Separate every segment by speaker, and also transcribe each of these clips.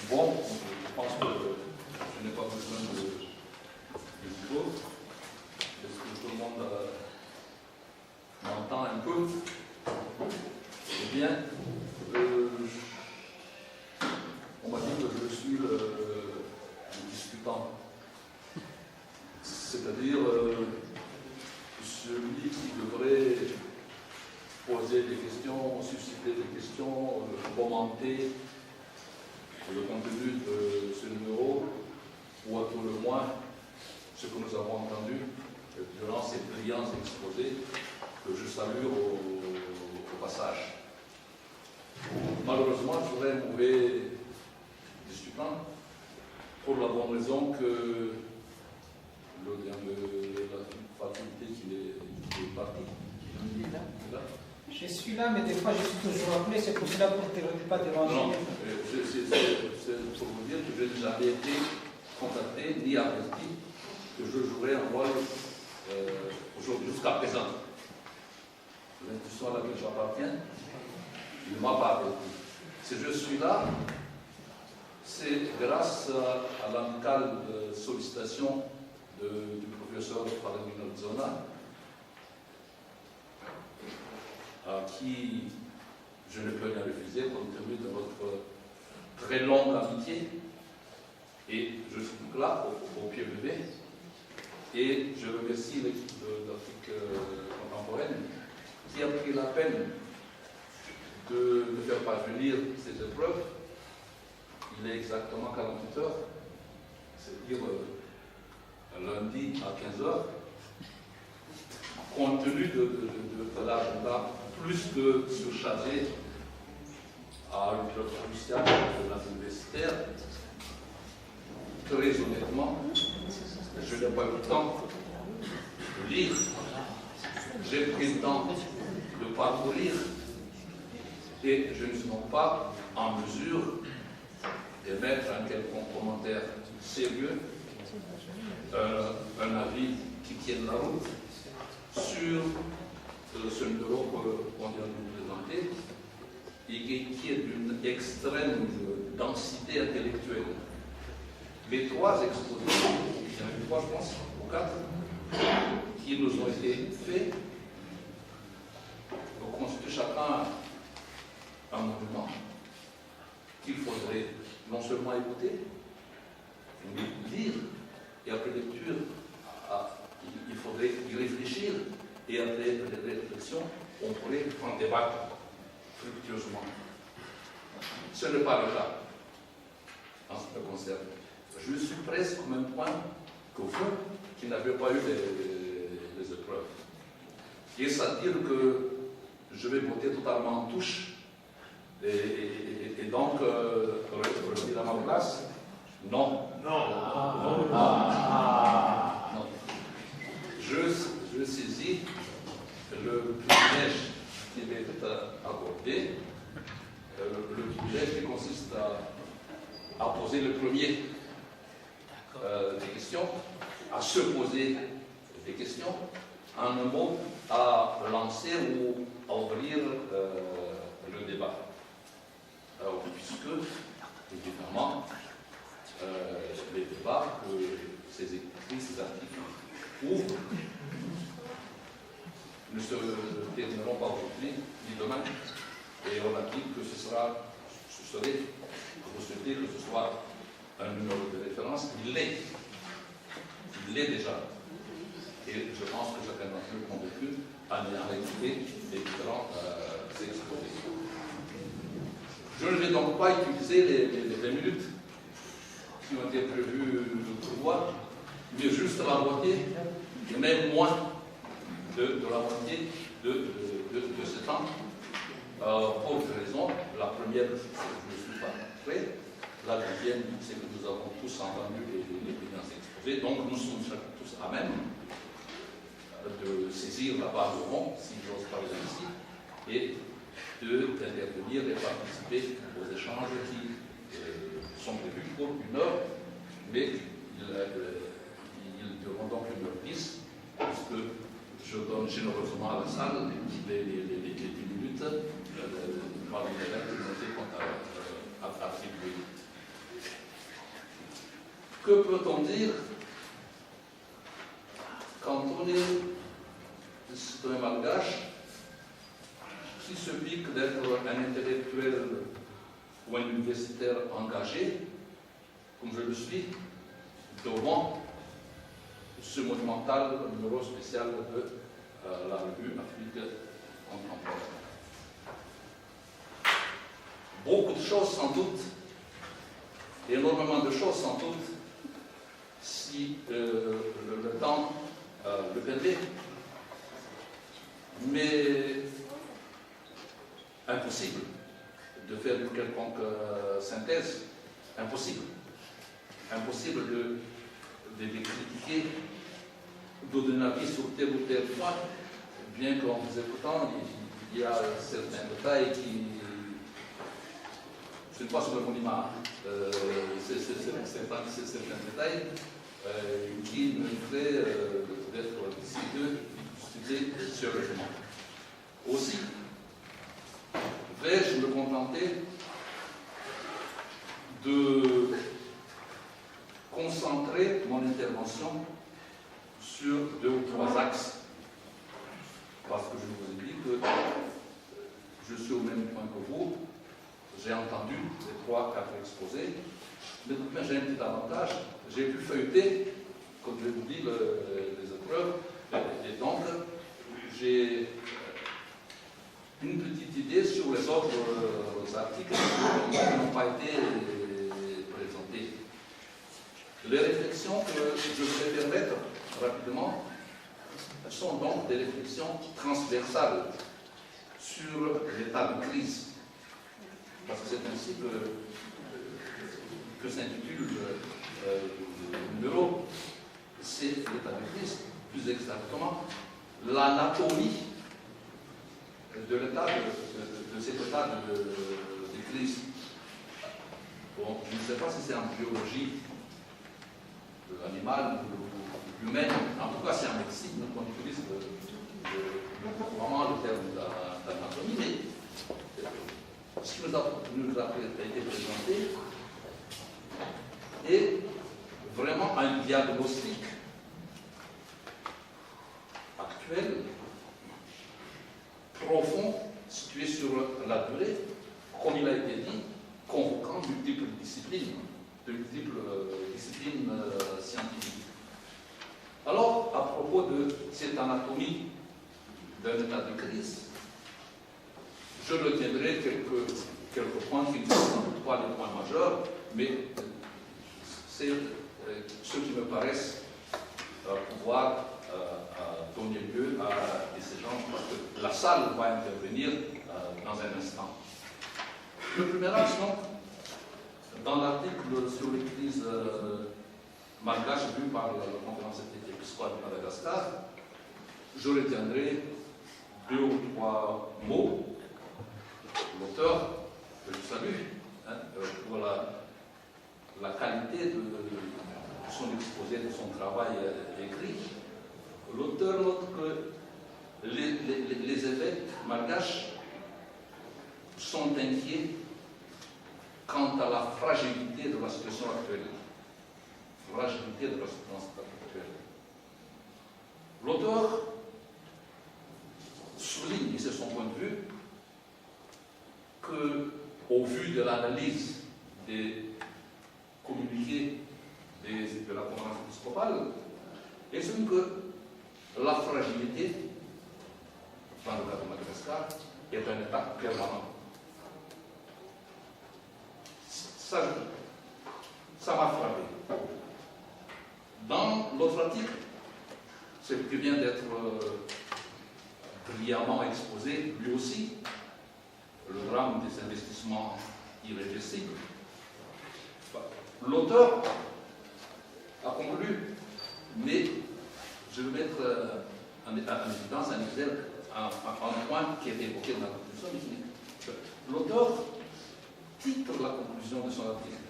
Speaker 1: Bon, je pense que je n'ai pas besoin de micro. Est-ce que tout le monde m'entend un peu? Eh bien, on m'a dit que je suis le discutant. C'est-à-dire celui qui devrait poser des questions, susciter des questions, commenter le contenu de ce numéro, ou à tout le moins ce que nous avons entendu durant ces brillants exposés que je salue au passage. Malheureusement, je serai un mauvais discutant pour la bonne raison que la faculté qui est partie.
Speaker 2: Je suis là, mais des fois je suis toujours appelé, c'est pour cela pour ne pas déranger.
Speaker 1: Non, c'est pour vous dire que je n'ai jamais été contacté ni averti que je jouerais un rôle aujourd'hui jusqu'à présent. L'institution à laquelle j'appartiens, il ne m'a pas averti. Si je suis là, c'est grâce à l'amicale sollicitation du professeur Palomino Zona, à qui je ne peux rien refuser compte tenu de votre très longue amitié. Et je suis là, au pied levé. Et je remercie l'équipe d'Afrique contemporaine qui a pris la peine de me faire parvenir ces épreuves. Il est exactement 48 heures, c'est-à-dire lundi à 15 heures. Compte tenu de l'agenda plus que surchargé à une période cruciale de la universitaire, très honnêtement, je n'ai pas eu le temps de lire. J'ai pris le temps de parcourir et je ne suis donc pas en mesure d'émettre un quelconque commentaire sérieux, un avis qui tienne la route sur ce numéro qu'on vient de nous présenter et qui est d'une extrême densité intellectuelle. Les trois exposés, il y en a eu trois, je pense, ou quatre, qui nous ont été faits, constituent chacun un monument qu'il faudrait non seulement écouter, mais lire, et après lecture, il faudrait y réfléchir, et après les réflexions, on pourrait en débattre fructueusement. Ce n'est pas le cas en ce qui me concerne. Je suis presque au même point que vous, qui n'avez pas eu les épreuves. Et ça veut dire que je vais voter totalement en touche, et donc, revenir à ma place, non. Non. Je saisis le privilège qui m'est accordé, le privilège qui consiste à poser le premier des questions, à se poser des questions, en un mot, à lancer ou à ouvrir le débat. Alors, puisque, évidemment, les débats que ces écrits, ces articles ouvrent ne se termineront pas aujourd'hui ni demain, et on a dit que ce serait, vous souhaitez que ce soit un numéro de référence. Il l'est déjà, et je pense que chacun d'entre nous est convaincu en ayant écouté les différents exposés. Je ne vais donc pas utiliser les 20 minutes qui ont été prévues pour moi, mais juste la moitié, et même moins de la moitié de ce temps, pour deux raisons. La première, c'est que je ne suis pas prêt. La deuxième, c'est que nous avons tous entendu les brillants exposés, donc nous sommes tous à même de saisir la barre de rond, si j'ose parler ainsi, et d'intervenir et participer aux échanges qui sont prévus pour 1 heure, mais ils dureront donc 1h10, puisque je donne généreusement à la salle les 10 minutes parmi les règles qui ont été attribuées. Que peut-on dire quand on est citoyen malgache qui se pique d'être un intellectuel ou un universitaire engagé, comme je le suis, devant ce monumental numéro spécial de la revue Afrique contemporaine. Beaucoup de choses sans doute, énormément de choses sans doute, si le temps le permet, mais impossible de faire une quelconque synthèse, impossible. Impossible de critiquer, de donner un avis sur tel ou tel point, bien qu'en vous écoutant, il y a certains détails qui... Je ne suis pas sur le monument, c'est certains détails qui me feraient d'être décidé d'étudier sérieusement. Aussi, vais-je me contenter de concentrer mon intervention sur 2 ou 3 axes, parce que je vous ai dit que je suis au même point que vous, j'ai entendu les 3 4 exposés, mais j'ai un petit avantage, j'ai pu feuilleter, comme je vous dis, les épreuves, et donc j'ai une petite idée sur les autres articles qui n'ont pas été présentés. Les réflexions que je voudrais permettre rapidement sont donc des réflexions transversales sur l'état de crise. Parce que c'est ainsi que s'intitule le numéro, c'est l'état de crise, plus exactement l'anatomie de l'état de cet état de crise. Bon, je ne sais pas si c'est en biologie animale ou humaine, en tout cas c'est en médecine qu'on utilise vraiment le terme d'anatomie, mais ce qui nous a été présenté est vraiment un diagnostic actuel, profond, situé sur la durée, comme il a été dit, convoquant multiples disciplines scientifiques. Alors, à propos de cette anatomie d'un état de crise, je retiendrai quelques points qui ne sont sans doute pas les points majeurs, mais c'est ceux qui me paraissent pouvoir donner lieu à des échanges, parce que la salle va intervenir dans un instant. Le premier axe, donc, dans l'article sur les crises malgaches vues par la conférence épiscopale de Madagascar, je retiendrai 2 ou 3 mots. L'auteur, que je salue, pour la qualité de son exposé, de son travail écrit. L'auteur note que les évêques malgaches sont inquiets quant à la fragilité de la situation actuelle. Fragilité de la situation actuelle. L'auteur souligne, et c'est son point de vue, qu'au vu de l'analyse des communiqués de la conférence épiscopale, il souligne que la fragilité, dans le cas de Madagascar, est un état permanent. Ça m'a frappé. Dans l'autre article, ce qui vient d'être brillamment exposé, lui aussi, le drame des investissements irréversibles, l'auteur a conclu, mais je vais mettre en évidence un point qui est évoqué dans la conclusion, mais l'auteur titre la conclusion de son article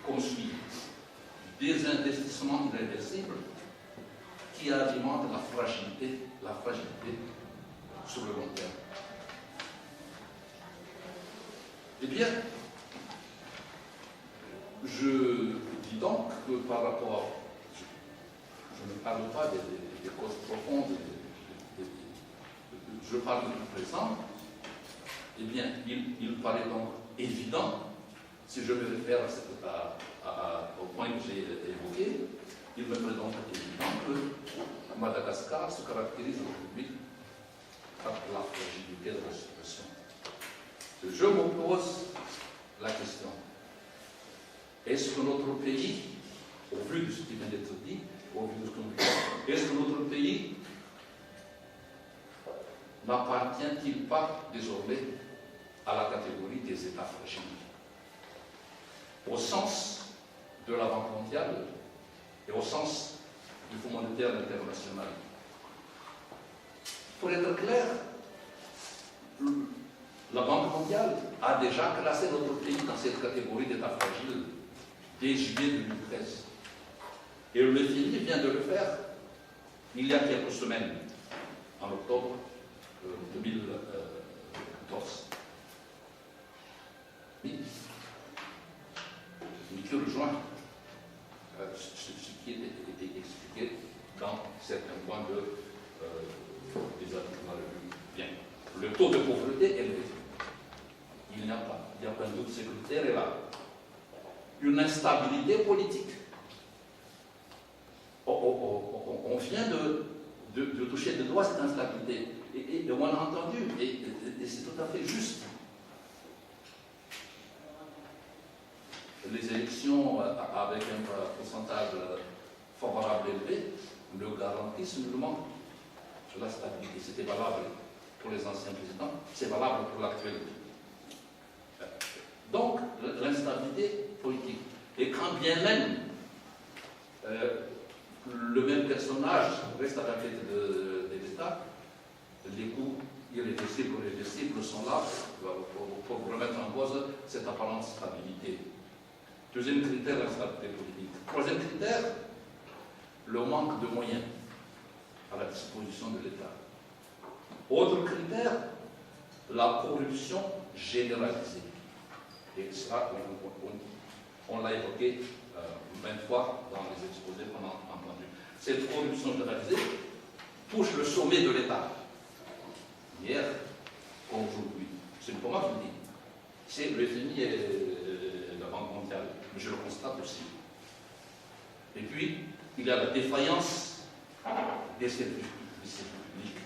Speaker 1: comme suit: des investissements irréversibles qui alimentent la fragilité sur le long terme. Eh bien, évident que par rapport, je ne parle pas des causes profondes, je parle du présent, eh bien, il paraît donc évident, si je me réfère au point que j'ai évoqué, il me paraît donc évident que Madagascar se caractérise aujourd'hui par la fragilité de la situation. Je me pose la question, est-ce que notre pays, au vu de ce qui vient d'être dit, au vu de ce qu'on dit, est-ce que notre pays n'appartient-il pas désormais à la catégorie des États fragiles, au sens de la Banque mondiale et au sens du Fonds monétaire international? Pour être clair, la Banque mondiale a déjà classé notre pays dans cette catégorie d'État fragile dès juillet 2013. Et le FMI vient de le faire il y a quelques semaines, en octobre 2014. Mais que rejoint ce qui était expliqué dans certains points des articles de la revue. Bien. Le taux de pauvreté est élevé. Il n'y a pas un doute sécuritaire est là. Une instabilité politique. On vient de toucher de doigt cette instabilité. Et on l'a entendu, et c'est tout à fait juste. Les élections avec un pourcentage favorable élevé ne garantissent nullement la stabilité. C'était valable pour les anciens présidents, c'est valable pour l'actuel. Donc, l'instabilité politique. Et quand bien même le même personnage reste à la tête de l'État, les coups irréversibles ou réversibles sont là pour remettre en cause cette apparente stabilité. Deuxième critère, la stabilité politique. Troisième critère, le manque de moyens à la disposition de l'État. Autre critère, la corruption généralisée. Et ça, on l'a évoqué maintes fois dans les exposés qu'on a entendus. Cette corruption généralisée touche le sommet de l'État. Hier, comme aujourd'hui. C'est pas moi qui le dis. C'est le FMI et la Banque mondiale. Mais je le constate aussi. Et puis, il y a la défaillance des services publics.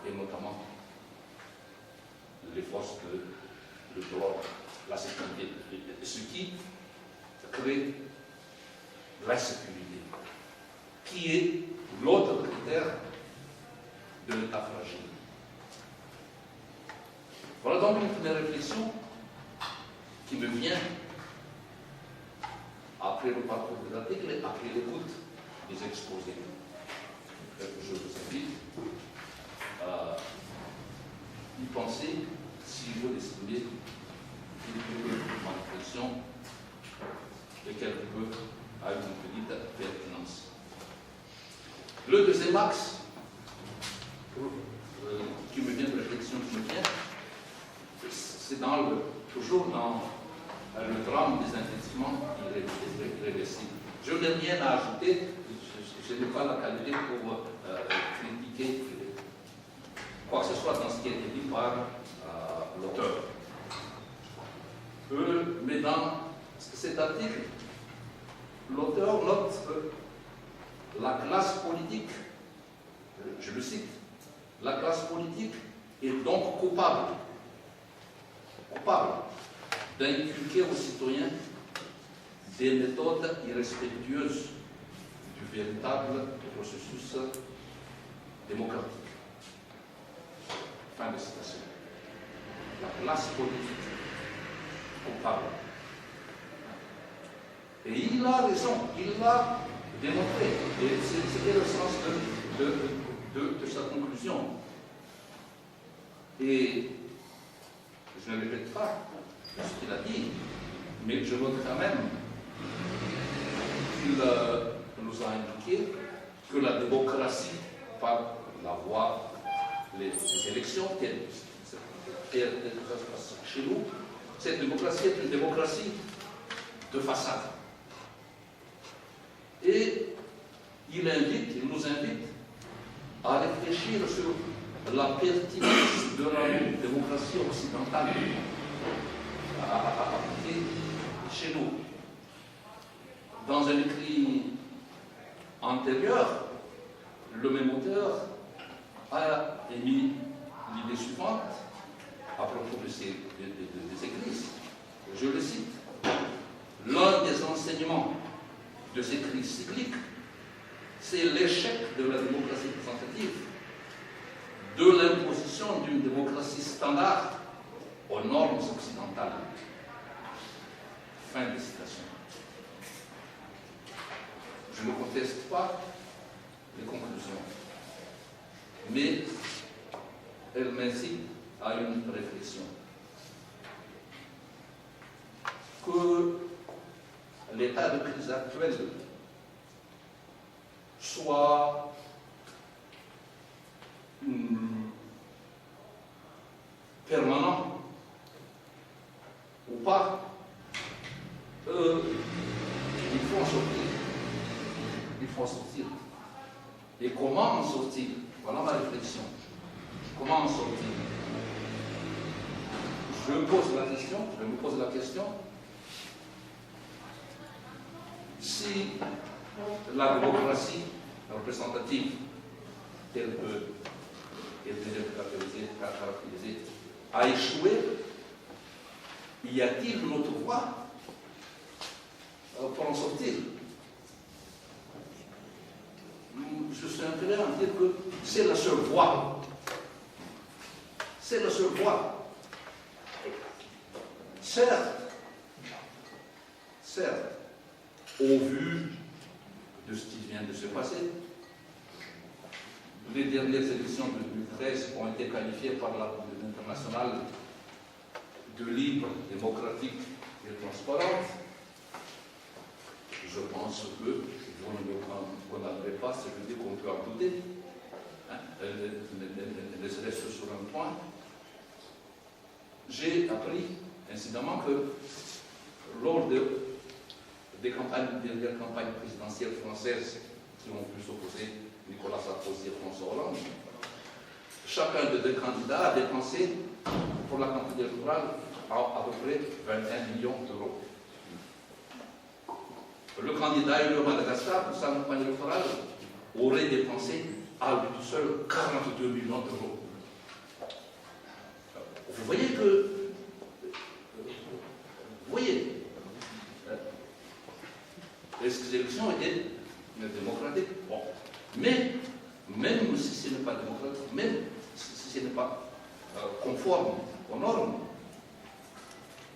Speaker 1: Et notamment les forces de l'ordre, la sécurité. Ce qui crée l'insécurité, qui est l'autre critère de l'État fragile. Voilà donc une première réflexion qui me vient après le parcours de l'article et après l'écoute des exposés. Je vous invite à y penser si vous estimez ma réflexion et quelque peu à une petite pertinence. Le deuxième axe qui me vient de réflexion qui me vient, c'est toujours dans le drame des investissements irréversibles. Je n'ai rien à ajouter, je n'ai pas la qualité pour critiquer quoi que ce soit dans ce qui a été dit par l'auteur. Mais dans cet article, l'auteur note que la classe politique, je le cite, la classe politique est donc coupable d'inculquer aux citoyens des méthodes irrespectueuses du véritable processus démocratique. Fin de citation. La classe politique coupable. Et il a raison, il l'a démontré. Et c'était le sens de sa conclusion. Et je ne répète pas ce qu'il a dit, mais je note quand même qu'il nous a indiqué que la démocratie, par la voie, les élections, chez nous, cette démocratie est une démocratie de façade. Et il nous invite à réfléchir sur la pertinence de la démocratie occidentale à appliquer chez nous. Dans un écrit antérieur, le même auteur a émis l'idée suivante à propos des églises. Je le cite. L'un des enseignements de ces crises cycliques, c'est l'échec de la démocratie représentative, de l'imposition d'une démocratie standard aux normes occidentales. Fin de citation. Je ne conteste pas les conclusions, mais elles m'incitent à une réflexion. Que l'état de crise actuel soit permanent ou pas, il faut en sortir. Il faut en sortir. Et comment en sortir? Voilà ma réflexion. Comment en sortir? Je me pose la question, si la démocratie représentative, telle qu'elle peut être caractérisée, a échoué, y a-t-il une autre voie pour en sortir? Je suis incliné à dire que c'est la seule voie. C'est la seule voie. Certes, au vu de ce qui vient de se passer, les dernières élections de 2013 ont été qualifiées par la communauté internationale de libres, démocratiques et transparentes. Je pense que vous ne condamnerez pas, ça veut dire qu'on peut en douter. Ne serait-ce sur un point. J'ai appris, incidemment, que lors des dernières campagnes présidentielles françaises qui ont pu s'opposer, Nicolas Sarkozy et François Hollande, chacun des deux candidats a dépensé pour la campagne électorale à peu près 21 millions d'euros. Le candidat élu au Madagascar, pour sa campagne électorale, aurait dépensé à lui tout seul 42 millions d'euros. Vous voyez que... Vous voyez, les élections étaient démocratiques. Bon. Mais, même si ce n'est pas démocratique, même si ce n'est pas conforme aux normes,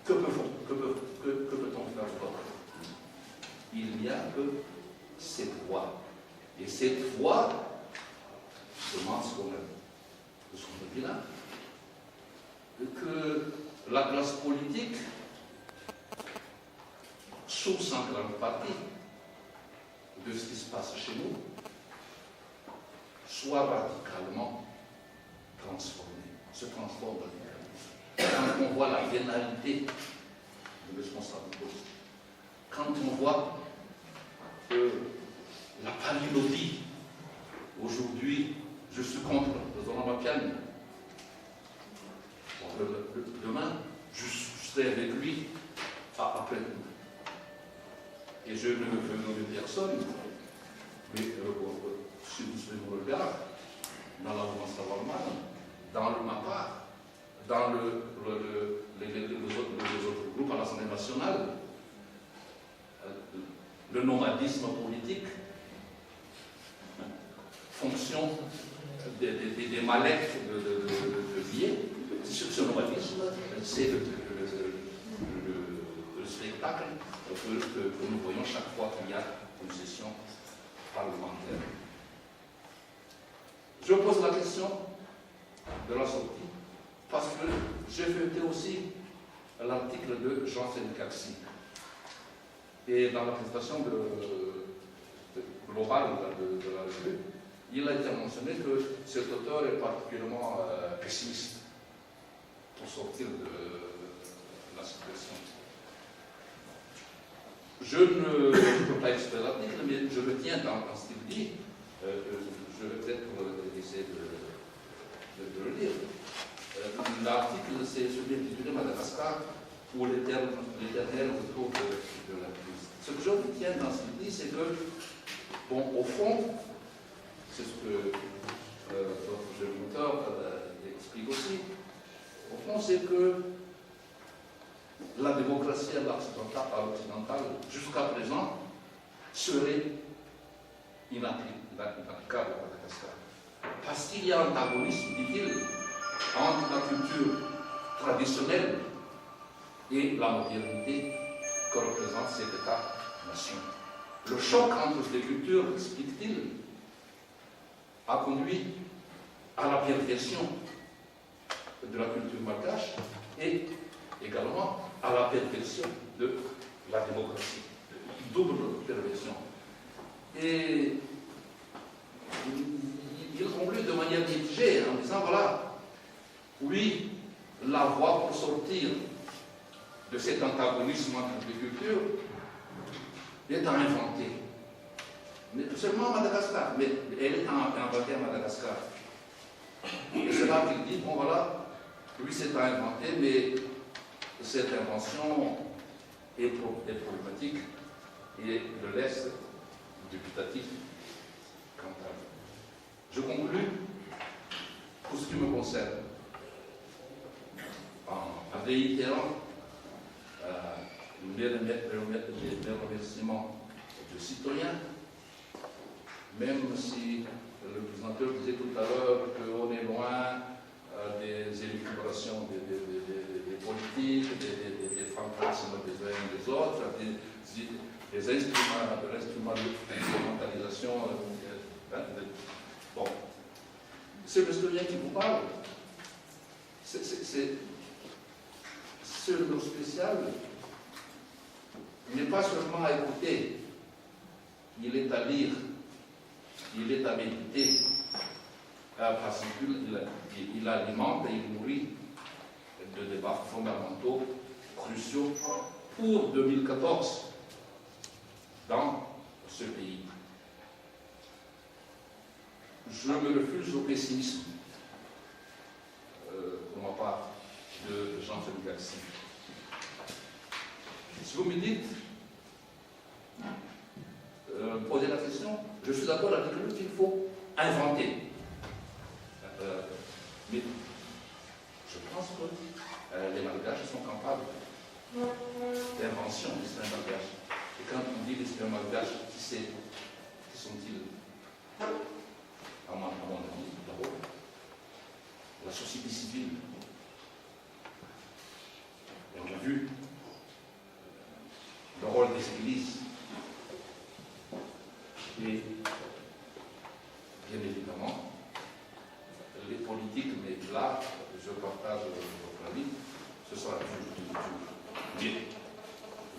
Speaker 1: que peut-on faire d'autre? Il n'y a que cette voie. Et cette voie demande ce qu'on dit là. Que la classe politique, source en grande partie de ce qui se passe chez nous, soit radicalement transformée, se transforme radicalement. Quand on voit la vénalité de responsabilité, quand on voit la palinodie, aujourd'hui, je suis contre Zoran Mapian, demain, je serai avec lui après. Et je ne veux nommer personne, mais si vous suivez mon regard, dans la mouvance allemande, dans le MAPA, dans les autres groupes à l'Assemblée nationale, le nomadisme politique, fonction des mallettes de billets, ce nomadisme, c'est le spectacle que nous voyons chaque fois qu'il y a une session parlementaire. Je pose la question de la sortie parce que j'ai feuilleté aussi l'article de Jean-Philippe Caxi. Et dans la présentation globale de la revue, il a été mentionné que cet auteur est particulièrement pessimiste pour sortir de la situation. Je ne peux pas expliquer l'article, mais je retiens dans ce qu'il dit. Je vais peut-être essayer de le lire. L'article, c'est celui intitulé Madagascar, où l'éternel retour de la crise. Ce que je retiens dans ce qu'il dit, c'est que, bon, au fond, c'est ce que votre jeune auteur explique aussi, au fond, c'est que la démocratie à l'occidental, jusqu'à présent, serait inapplicable à Madagascar. Parce qu'il y a un antagonisme, dit-il, entre la culture traditionnelle et la modernité que représente cet État-nation. Le choc entre ces cultures, explique-t-il, a conduit à la perversion de la culture malgache et également à la perversion de la démocratie. Double perversion. Et il conclut de manière mitigée en disant, voilà, oui, la voie pour sortir de cet antagonisme entre les cultures est à inventer. Mais seulement à Madagascar, mais elle est inventée à Madagascar. Et c'est là qu'il dit, bon voilà, oui c'est à inventer, mais cette invention est problématique et le laisse dubitatif quant à elle. Je conclus, pour ce qui me concerne, en réitérant mes remerciements de citoyens, même si le présentateur disait tout à l'heure qu'on est loin des élucubrations des politiques, des fantasmes des uns et des autres, des instruments, de l'instrumentalisation. Bon, c'est le citoyen qui vous parle. Ce numéro spécial n'est pas seulement à écouter, il est à lire, il est à méditer, parce qu'il alimente et il nourrit de débats fondamentaux, cruciaux pour 2014 dans ce pays. Je me refuse au pessimisme, pour ma part, de Jean-Philippe Garcia. Si vous me dites, posez la question, je suis d'accord avec lui qu'il faut inventer. Mais je pense que les Malgaches sont capables d'invention des esprits malgaches. Et quand on dit les esprits malgaches, qui sont-ils? À mon avis, d'abord, la société civile. Et on a vu le rôle des églises. Et bien évidemment, les politiques, mais là, je partage votre avis, ce sera toujours du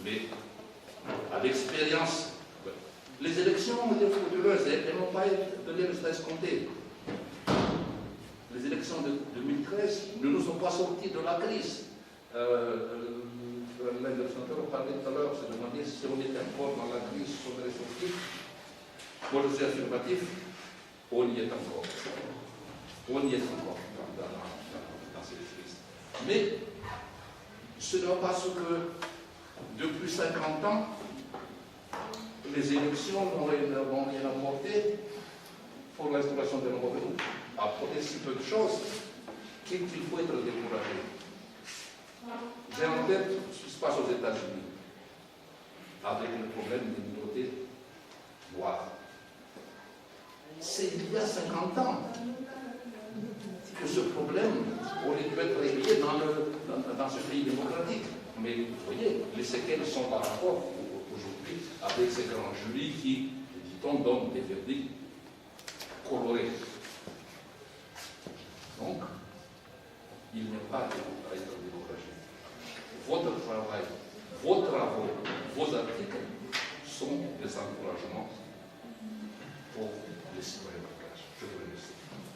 Speaker 1: mais à l'expérience, les élections ont été frauduleuses, elles n'ont pas donné le résultat escompté. Les élections de 2013 ne nous ont pas sortis de la crise. L'interlocuteur parlait tout à l'heure, se demandait si on était encore dans la crise, si on allait sortir. Pour le dire affirmatif, on y est encore. On y est encore dans cette crise. Mais ce n'est pas parce que depuis 50 ans, les élections n'ont rien apporté pour l'instauration de nos revenus. Apporter si peu de choses qu'il faut être découragé. J'ai en tête ce qui se passe aux États-Unis avec le problème des minorités noires. C'est il y a 50 ans que ce problème aurait dû être réglé dans ce pays démocratique. Mais vous voyez, les séquelles sont par rapport aujourd'hui avec ces grands jurys qui, dit-on, donnent des verdicts colorés. Donc, il n'y a pas à être découragé. Votre travail, vos travaux, vos articles sont des encouragements pour les citoyens. Je vous remercie.